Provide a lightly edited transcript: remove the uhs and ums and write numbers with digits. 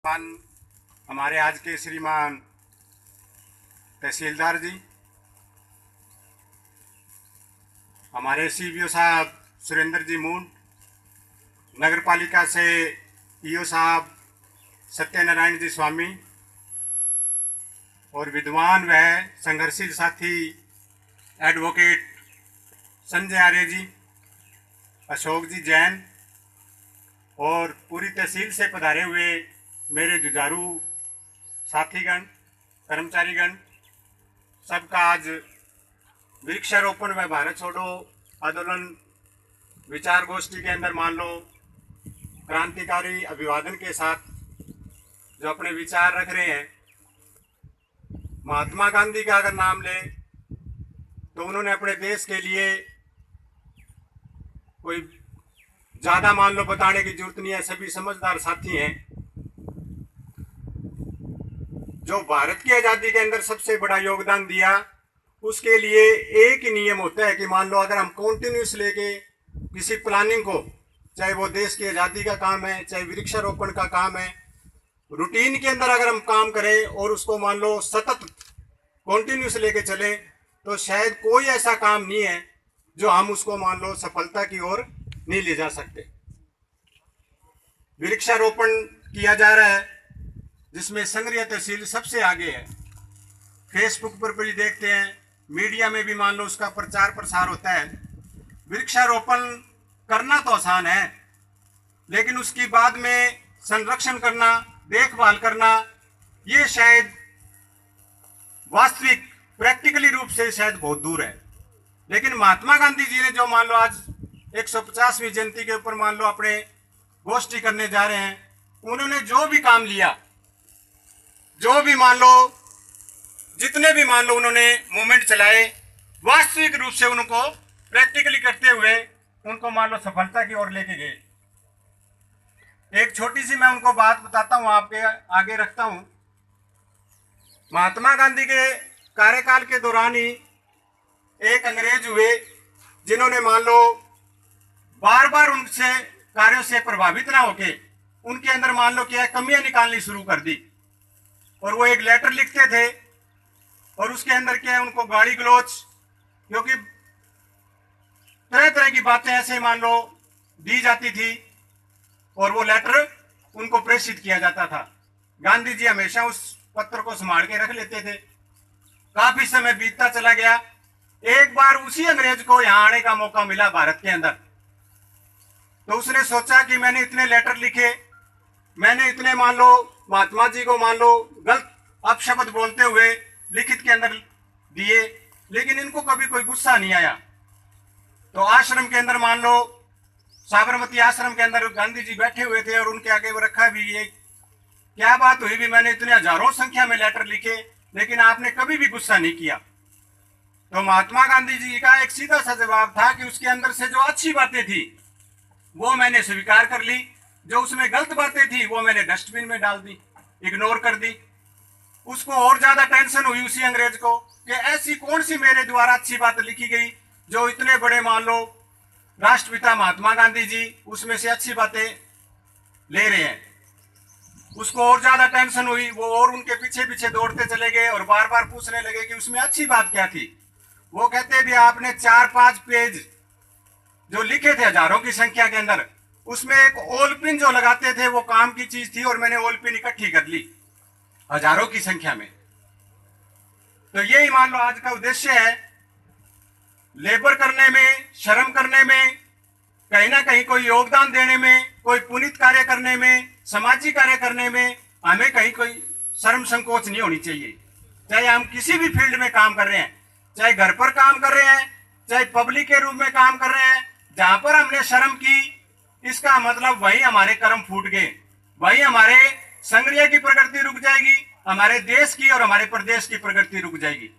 हमारे आज के श्रीमान तहसीलदार जी, हमारे सीबीओ साहब सुरेंद्र जी मूंड, नगर पालिका से ईओ साहब सत्यनारायण जी स्वामी और विद्वान व संघर्षशील साथी एडवोकेट संजय आर्य जी, अशोक जी जैन और पूरी तहसील से पधारे हुए मेरे जुझारू साथीगण, कर्मचारीगण, सबका आज वृक्षारोपण व भारत छोड़ो आंदोलन विचार गोष्ठी के अंदर मान लो क्रांतिकारी अभिवादन के साथ जो अपने विचार रख रहे हैं। महात्मा गांधी का अगर नाम ले तो उन्होंने अपने देश के लिए कोई ज्यादा मान लो बताने की जरूरत नहीं है, सभी समझदार साथी हैं। जो भारत की आजादी के अंदर सबसे बड़ा योगदान दिया, उसके लिए एक ही नियम होता है कि मान लो अगर हम कॉन्टिन्यूस लेके किसी प्लानिंग को, चाहे वो देश की आजादी का काम है, चाहे वृक्षारोपण का काम है, रूटीन के अंदर अगर हम काम करें और उसको मान लो सतत कॉन्टिन्यूस लेके चले, तो शायद कोई ऐसा काम नहीं है जो हम उसको मान लो सफलता की ओर नहीं ले जा सकते। वृक्षारोपण किया जा रहा है जिसमें संग्रिया तहसील सबसे आगे है। फेसबुक पर भी देखते हैं, मीडिया में भी मान लो उसका प्रचार प्रसार होता है। वृक्षारोपण करना तो आसान है, लेकिन उसकी बाद में संरक्षण करना, देखभाल करना, ये शायद वास्तविक प्रैक्टिकली रूप से शायद बहुत दूर है। लेकिन महात्मा गांधी जी ने जो मान लो आज 150वीं जयंती के ऊपर मान लो अपने गोष्ठी करने जा रहे हैं, उन्होंने जो भी काम लिया, जो भी मान लो जितने भी मान लो उन्होंने मूवमेंट चलाए, वास्तविक रूप से उनको प्रैक्टिकली करते हुए उनको मान लो सफलता की ओर लेके गए। एक छोटी सी मैं उनको बात बताता हूं, आपके आगे रखता हूं। महात्मा गांधी के कार्यकाल के दौरान ही एक अंग्रेज हुए जिन्होंने मान लो बार बार उनसे कार्यों से प्रभावित ना होके उनके अंदर मान लो क्या कमियां निकालनी शुरू कर दी। और वो एक लेटर लिखते थे और उसके अंदर क्या है, उनको गाली गलौज, क्योंकि तरह तरह की बातें ऐसे मान लो दी जाती थी और वो लेटर उनको प्रेषित किया जाता था। गांधी जी हमेशा उस पत्र को संभाल के रख लेते थे। काफी समय बीतता चला गया। एक बार उसी अंग्रेज को यहां आने का मौका मिला भारत के अंदर, तो उसने सोचा कि मैंने इतने लेटर लिखे, मैंने इतने मान लो महात्मा जी को मान लो गलत अपशब्द बोलते हुए लिखित के अंदर दिए, लेकिन इनको कभी कोई गुस्सा नहीं आया। तो आश्रम के अंदर मान लो साबरमती आश्रम के अंदर गांधी जी बैठे हुए थे और उनके आगे वो रखा भी, ये क्या बात हुई भी, मैंने इतने हजारों संख्या में लेटर लिखे लेकिन आपने कभी भी गुस्सा नहीं किया। तो महात्मा गांधी जी का एक सीधा सा जवाब था कि उसके अंदर से जो अच्छी बातें थी वो मैंने स्वीकार कर ली, जो उसमें गलत बातें थी वो मैंने डस्टबिन में डाल दी, इग्नोर कर दी। उसको और ज्यादा टेंशन हुई उसी अंग्रेज को कि ऐसी कौन सी मेरे द्वारा अच्छी बात लिखी गई जो इतने बड़े मान लो राष्ट्रपिता महात्मा गांधी जी उसमें से अच्छी बातें ले रहे हैं। उसको और ज्यादा टेंशन हुई, वो और उनके पीछे पीछे दौड़ते चले गए और बार बार पूछने लगे कि उसमें अच्छी बात क्या थी। वो कहते भी आपने 4-5 पेज जो लिखे थे हजारों की संख्या के अंदर, उसमें एक ओल पिन जो लगाते थे वो काम की चीज थी और मैंने ओल पिन इकट्ठी कर ली हजारों की संख्या में। तो यही मान लो आज का उद्देश्य है, लेबर करने में, श्रम करने में, कहीं ना कहीं कोई योगदान देने में, कोई पुनीत कार्य करने में, सामाजिक कार्य करने में हमें कहीं कोई शर्म संकोच नहीं होनी चाहिए। चाहे हम किसी भी फील्ड में काम कर रहे हैं, चाहे घर पर काम कर रहे हैं, चाहे पब्लिक के रूप में काम कर रहे हैं, जहां पर हमने शर्म की, इसका मतलब वही हमारे कर्म फूट गए, वही हमारे संग्रिया की प्रगति रुक जाएगी, हमारे देश की और हमारे प्रदेश की प्रगति रुक जाएगी।